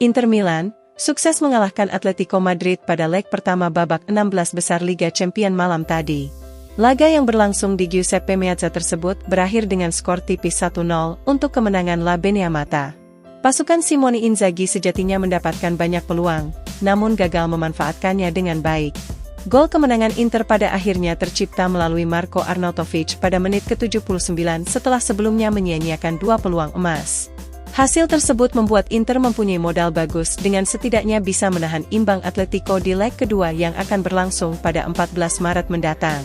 Inter Milan sukses mengalahkan Atletico Madrid pada leg pertama babak 16 besar Liga Champions malam tadi. Laga yang berlangsung di Giuseppe Meazza tersebut berakhir dengan skor tipis 1-0 untuk kemenangan La Beneamata. Pasukan Simone Inzaghi sejatinya mendapatkan banyak peluang, namun gagal memanfaatkannya dengan baik. Gol kemenangan Inter pada akhirnya tercipta melalui Marko Arnautovic pada menit ke-79 setelah sebelumnya menyia-nyiakan 2 peluang emas. Hasil tersebut membuat Inter mempunyai modal bagus dengan setidaknya bisa menahan imbang Atletico di leg kedua yang akan berlangsung pada 14 Maret mendatang.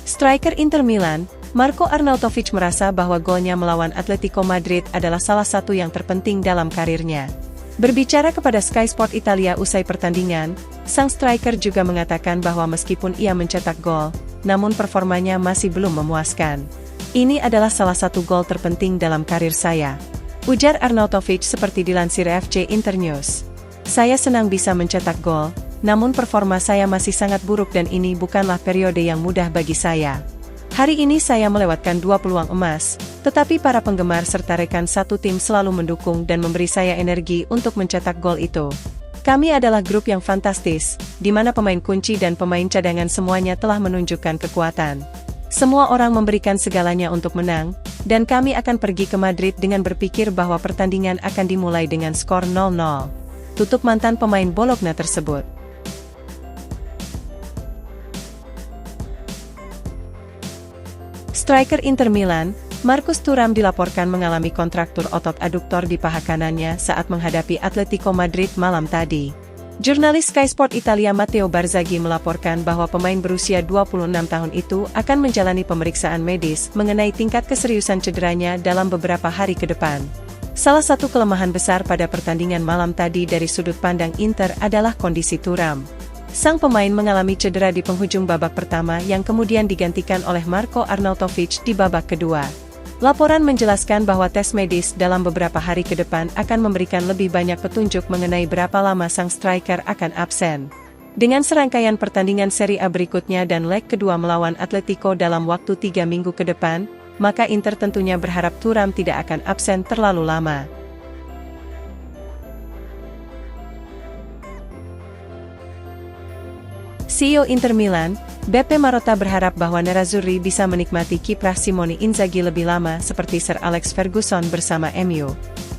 Striker Inter Milan, Marko Arnautovic merasa bahwa golnya melawan Atletico Madrid adalah salah satu yang terpenting dalam karirnya. Berbicara kepada Sky Sport Italia usai pertandingan, sang striker juga mengatakan bahwa meskipun ia mencetak gol, namun performanya masih belum memuaskan. Ini adalah salah satu gol terpenting dalam karir saya, ujar Arnautovic seperti dilansir FC Internews. Saya senang bisa mencetak gol, namun performa saya masih sangat buruk dan ini bukanlah periode yang mudah bagi saya. Hari ini saya melewatkan 2 peluang emas, tetapi para penggemar serta rekan satu tim selalu mendukung dan memberi saya energi untuk mencetak gol itu. Kami adalah grup yang fantastis, di mana pemain kunci dan pemain cadangan semuanya telah menunjukkan kekuatan. Semua orang memberikan segalanya untuk menang, dan kami akan pergi ke Madrid dengan berpikir bahwa pertandingan akan dimulai dengan skor 0-0. Tutup mantan pemain Bologna tersebut. Striker Inter Milan, Marcus Thuram dilaporkan mengalami kontraktur otot aduktor di paha kanannya saat menghadapi Atletico Madrid malam tadi. Jurnalis Sky Sport Italia Matteo Barzaghi melaporkan bahwa pemain berusia 26 tahun itu akan menjalani pemeriksaan medis mengenai tingkat keseriusan cederanya dalam beberapa hari ke depan. Salah satu kelemahan besar pada pertandingan malam tadi dari sudut pandang Inter adalah kondisi Thuram. Sang pemain mengalami cedera di penghujung babak pertama yang kemudian digantikan oleh Marko Arnautovic di babak kedua. Laporan menjelaskan bahwa tes medis dalam beberapa hari ke depan akan memberikan lebih banyak petunjuk mengenai berapa lama sang striker akan absen. Dengan serangkaian pertandingan Serie A berikutnya dan leg kedua melawan Atletico dalam waktu 3 minggu ke depan, maka Inter tentunya berharap Thuram tidak akan absen terlalu lama. CEO Inter Milan, Beppe Marotta berharap bahwa Nerazzurri bisa menikmati kiprah Simone Inzaghi lebih lama seperti Sir Alex Ferguson bersama MU.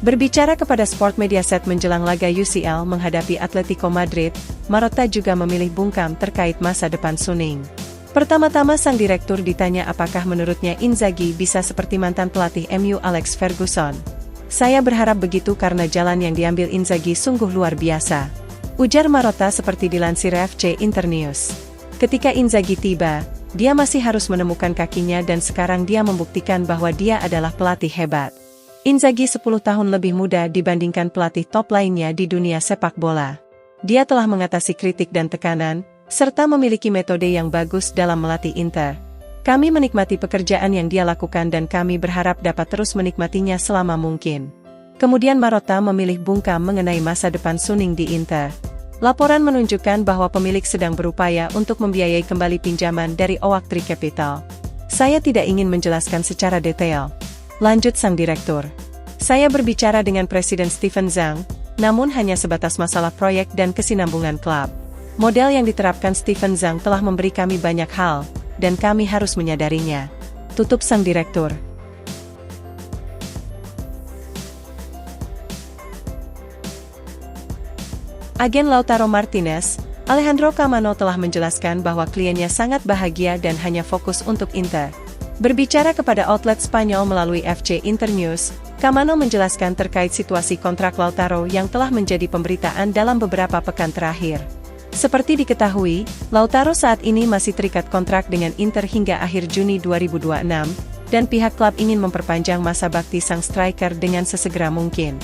Berbicara kepada Sport Mediaset menjelang laga UCL menghadapi Atletico Madrid, Marotta juga memilih bungkam terkait masa depan Suning. Pertama-tama sang direktur ditanya apakah menurutnya Inzaghi bisa seperti mantan pelatih MU Alex Ferguson. Saya berharap begitu karena jalan yang diambil Inzaghi sungguh luar biasa, ujar Marotta seperti dilansir FC Internews. Ketika Inzaghi tiba, dia masih harus menemukan kakinya dan sekarang dia membuktikan bahwa dia adalah pelatih hebat. Inzaghi 10 tahun lebih muda dibandingkan pelatih top lainnya di dunia sepak bola. Dia telah mengatasi kritik dan tekanan, serta memiliki metode yang bagus dalam melatih Inter. Kami menikmati pekerjaan yang dia lakukan dan kami berharap dapat terus menikmatinya selama mungkin. Kemudian Marotta memilih bungkam mengenai masa depan Suning di Inter. Laporan menunjukkan bahwa pemilik sedang berupaya untuk membiayai kembali pinjaman dari Oaktree Capital. Saya tidak ingin menjelaskan secara detail, lanjut sang direktur. Saya berbicara dengan Presiden Steven Zhang, namun hanya sebatas masalah proyek dan kesinambungan klub. Model yang diterapkan Steven Zhang telah memberi kami banyak hal, dan kami harus menyadarinya, tutup sang direktur. Agen Lautaro Martinez, Alejandro Camano telah menjelaskan bahwa kliennya sangat bahagia dan hanya fokus untuk Inter. Berbicara kepada outlet Spanyol melalui FC Internews, Camano menjelaskan terkait situasi kontrak Lautaro yang telah menjadi pemberitaan dalam beberapa pekan terakhir. Seperti diketahui, Lautaro saat ini masih terikat kontrak dengan Inter hingga akhir Juni 2026, dan pihak klub ingin memperpanjang masa bakti sang striker dengan sesegera mungkin.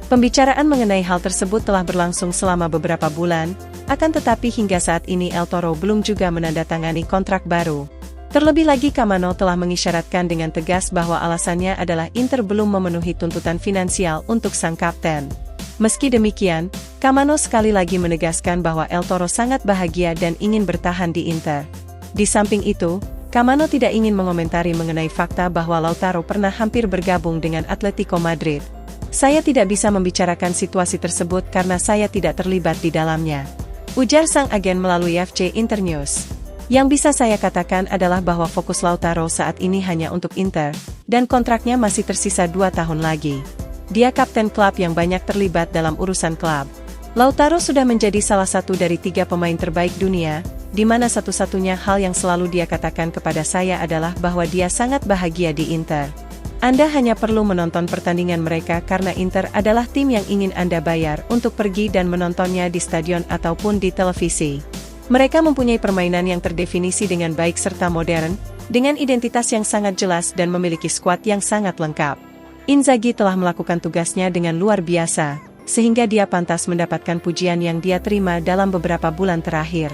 Pembicaraan mengenai hal tersebut telah berlangsung selama beberapa bulan, akan tetapi hingga saat ini El Toro belum juga menandatangani kontrak baru. Terlebih lagi Camano telah mengisyaratkan dengan tegas bahwa alasannya adalah Inter belum memenuhi tuntutan finansial untuk sang kapten. Meski demikian, Camano sekali lagi menegaskan bahwa El Toro sangat bahagia dan ingin bertahan di Inter. Di samping itu, Kamano tidak ingin mengomentari mengenai fakta bahwa Lautaro pernah hampir bergabung dengan Atletico Madrid. Saya tidak bisa membicarakan situasi tersebut karena saya tidak terlibat di dalamnya, ujar sang agen melalui FC Internews. Yang bisa saya katakan adalah bahwa fokus Lautaro saat ini hanya untuk Inter, dan kontraknya masih tersisa 2 tahun lagi. Dia kapten klub yang banyak terlibat dalam urusan klub. Lautaro sudah menjadi salah satu dari 3 pemain terbaik dunia, di mana satu-satunya hal yang selalu dia katakan kepada saya adalah bahwa dia sangat bahagia di Inter. Anda hanya perlu menonton pertandingan mereka karena Inter adalah tim yang ingin Anda bayar untuk pergi dan menontonnya di stadion ataupun di televisi. Mereka mempunyai permainan yang terdefinisi dengan baik serta modern, dengan identitas yang sangat jelas dan memiliki skuad yang sangat lengkap. Inzaghi telah melakukan tugasnya dengan luar biasa, sehingga dia pantas mendapatkan pujian yang dia terima dalam beberapa bulan terakhir.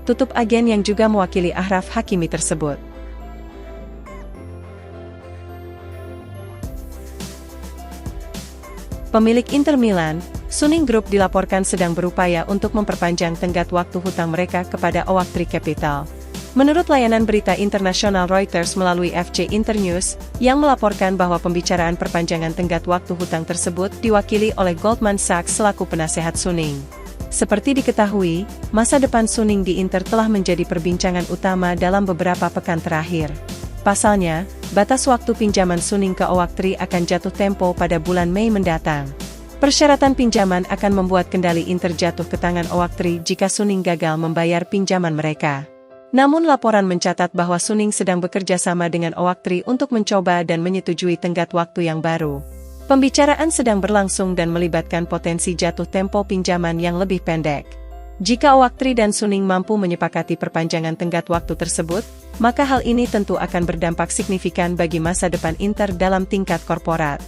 Tutup agen yang juga mewakili Achraf Hakimi tersebut. Pemilik Inter Milan, Suning Group dilaporkan sedang berupaya untuk memperpanjang tenggat waktu hutang mereka kepada Oaktree Capital. Menurut layanan berita internasional Reuters melalui FC Internews, yang melaporkan bahwa pembicaraan perpanjangan tenggat waktu hutang tersebut diwakili oleh Goldman Sachs selaku penasehat Suning. Seperti diketahui, masa depan Suning di Inter telah menjadi perbincangan utama dalam beberapa pekan terakhir. Pasalnya, batas waktu pinjaman Suning ke Oaktree akan jatuh tempo pada bulan Mei mendatang. Persyaratan pinjaman akan membuat kendali Inter jatuh ke tangan Oaktree jika Suning gagal membayar pinjaman mereka. Namun laporan mencatat bahwa Suning sedang bekerja sama dengan Oaktree untuk mencoba dan menyetujui tenggat waktu yang baru. Pembicaraan sedang berlangsung dan melibatkan potensi jatuh tempo pinjaman yang lebih pendek. Jika Oaktree dan Suning mampu menyepakati perpanjangan tenggat waktu tersebut, maka hal ini tentu akan berdampak signifikan bagi masa depan Inter dalam tingkat korporat.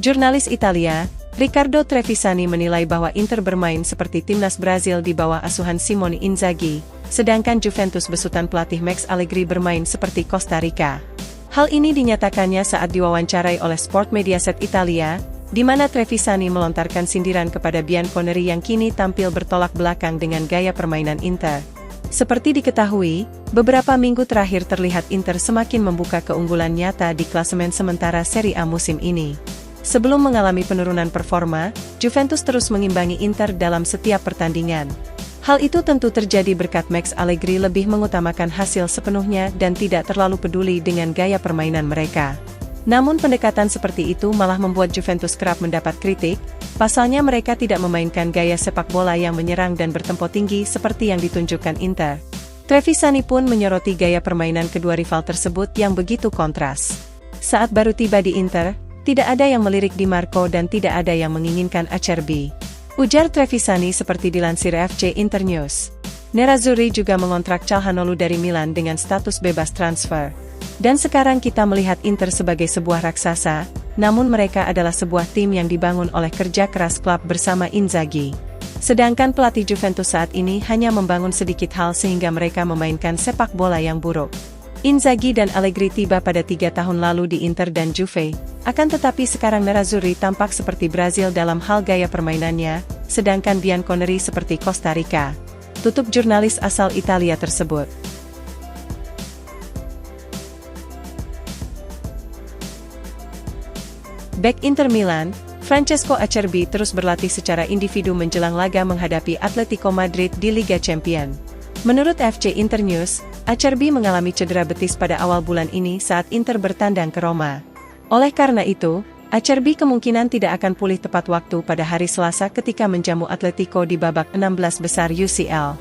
Jurnalis Italia, Riccardo Trevisani menilai bahwa Inter bermain seperti timnas Brazil di bawah asuhan Simone Inzaghi, sedangkan Juventus besutan pelatih Max Allegri bermain seperti Costa Rica. Hal ini dinyatakannya saat diwawancarai oleh Sport Mediaset Italia, di mana Trevisani melontarkan sindiran kepada Bianconeri yang kini tampil bertolak belakang dengan gaya permainan Inter. Seperti diketahui, beberapa minggu terakhir terlihat Inter semakin membuka keunggulan nyata di klasemen sementara Serie A musim ini. Sebelum mengalami penurunan performa, Juventus terus mengimbangi Inter dalam setiap pertandingan. Hal itu tentu terjadi berkat Max Allegri lebih mengutamakan hasil sepenuhnya dan tidak terlalu peduli dengan gaya permainan mereka. Namun pendekatan seperti itu malah membuat Juventus kerap mendapat kritik, pasalnya mereka tidak memainkan gaya sepak bola yang menyerang dan bertempo tinggi seperti yang ditunjukkan Inter. Trevisani pun menyoroti gaya permainan kedua rival tersebut yang begitu kontras. Saat baru tiba di Inter, tidak ada yang melirik Di Marco dan tidak ada yang menginginkan Acerbi, ujar Trevisani seperti dilansir FC Internews. Nerazzurri juga mengontrak Calhanoglu dari Milan dengan status bebas transfer. Dan sekarang kita melihat Inter sebagai sebuah raksasa, namun mereka adalah sebuah tim yang dibangun oleh kerja keras klub bersama Inzaghi. Sedangkan pelatih Juventus saat ini hanya membangun sedikit hal sehingga mereka memainkan sepak bola yang buruk. Inzaghi dan Allegri tiba pada 3 tahun lalu di Inter dan Juve, akan tetapi sekarang Nerazzurri tampak seperti Brazil dalam hal gaya permainannya, sedangkan Bianconeri seperti Costa Rica. Tutup jurnalis asal Italia tersebut. Bek Inter Milan, Francesco Acerbi terus berlatih secara individu menjelang laga menghadapi Atletico Madrid di Liga Champions. Menurut FC Internews, Acerbi mengalami cedera betis pada awal bulan ini saat Inter bertandang ke Roma. Oleh karena itu, Acerbi kemungkinan tidak akan pulih tepat waktu pada hari Selasa ketika menjamu Atletico di babak 16 besar UCL.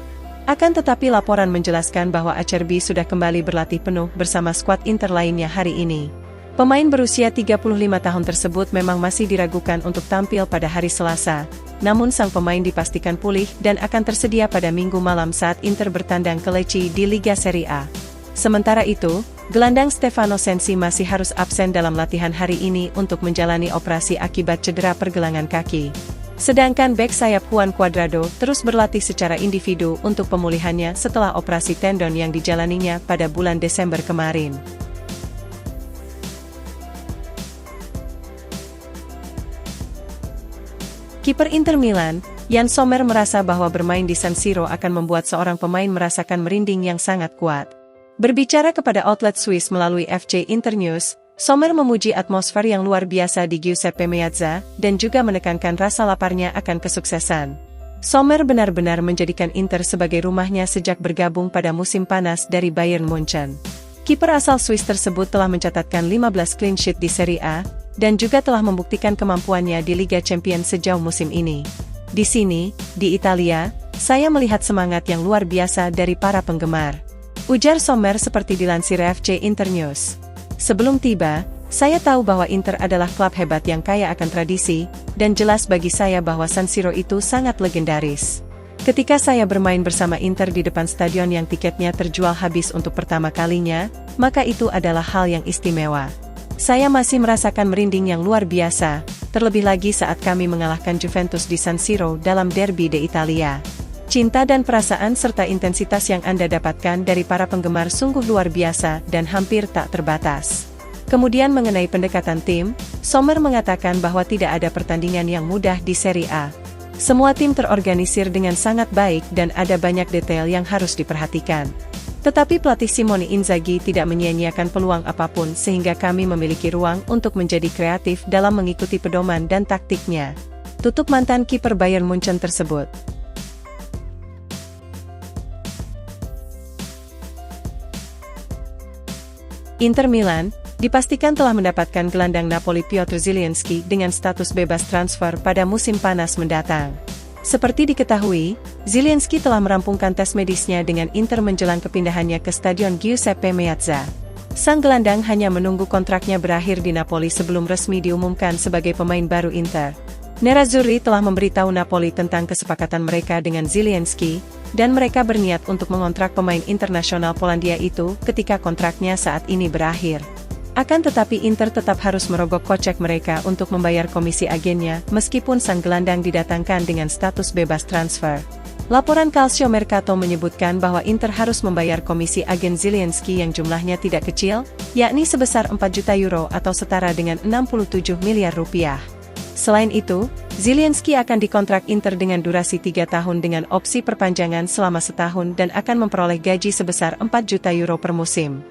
Akan tetapi laporan menjelaskan bahwa Acerbi sudah kembali berlatih penuh bersama skuad Inter lainnya hari ini. Pemain berusia 35 tahun tersebut memang masih diragukan untuk tampil pada hari Selasa, namun sang pemain dipastikan pulih dan akan tersedia pada Minggu malam saat Inter bertandang ke Lecce di Liga Serie A. Sementara itu, gelandang Stefano Sensi masih harus absen dalam latihan hari ini untuk menjalani operasi akibat cedera pergelangan kaki. Sedangkan bek sayap Juan Cuadrado terus berlatih secara individu untuk pemulihannya setelah operasi tendon yang dijalaninya pada bulan Desember kemarin. Kiper Inter Milan, Jan Sommer merasa bahwa bermain di San Siro akan membuat seorang pemain merasakan merinding yang sangat kuat. Berbicara kepada outlet Swiss melalui FC Internews, Sommer memuji atmosfer yang luar biasa di Giuseppe Meazza dan juga menekankan rasa laparnya akan kesuksesan. Sommer benar-benar menjadikan Inter sebagai rumahnya sejak bergabung pada musim panas dari Bayern Munchen. Kiper asal Swiss tersebut telah mencatatkan 15 clean sheet di Serie A, dan juga telah membuktikan kemampuannya di Liga Champions sejauh musim ini. Di sini, di Italia, saya melihat semangat yang luar biasa dari para penggemar. Ujar Sommer seperti dilansir FC Internews. Sebelum tiba, saya tahu bahwa Inter adalah klub hebat yang kaya akan tradisi, dan jelas bagi saya bahwa San Siro itu sangat legendaris. Ketika saya bermain bersama Inter di depan stadion yang tiketnya terjual habis untuk pertama kalinya, maka itu adalah hal yang istimewa. Saya masih merasakan merinding yang luar biasa, terlebih lagi saat kami mengalahkan Juventus di San Siro dalam Derby d'Italia. Cinta dan perasaan serta intensitas yang Anda dapatkan dari para penggemar sungguh luar biasa dan hampir tak terbatas. Kemudian mengenai pendekatan tim, Sommer mengatakan bahwa tidak ada pertandingan yang mudah di Serie A. Semua tim terorganisir dengan sangat baik dan ada banyak detail yang harus diperhatikan. Tetapi pelatih Simone Inzaghi tidak menyia-nyiakan peluang apapun sehingga kami memiliki ruang untuk menjadi kreatif dalam mengikuti pedoman dan taktiknya. Tutup mantan kiper Bayern Munchen tersebut. Inter Milan dipastikan telah mendapatkan gelandang Napoli Piotr Zielinski dengan status bebas transfer pada musim panas mendatang. Seperti diketahui, Zielinski telah merampungkan tes medisnya dengan Inter menjelang kepindahannya ke Stadion Giuseppe Meazza. Sang gelandang hanya menunggu kontraknya berakhir di Napoli sebelum resmi diumumkan sebagai pemain baru Inter. Nerazzurri telah memberitahu Napoli tentang kesepakatan mereka dengan Zielinski, dan mereka berniat untuk mengontrak pemain internasional Polandia itu ketika kontraknya saat ini berakhir. Akan tetapi Inter tetap harus merogoh kocek mereka untuk membayar komisi agennya meskipun sang gelandang didatangkan dengan status bebas transfer. Laporan Calcio Mercato menyebutkan bahwa Inter harus membayar komisi agen Zielinski yang jumlahnya tidak kecil, yakni sebesar 4 juta euro atau setara dengan 67 miliar rupiah. Selain itu, Zielinski akan dikontrak Inter dengan durasi 3 tahun dengan opsi perpanjangan selama setahun dan akan memperoleh gaji sebesar 4 juta euro per musim.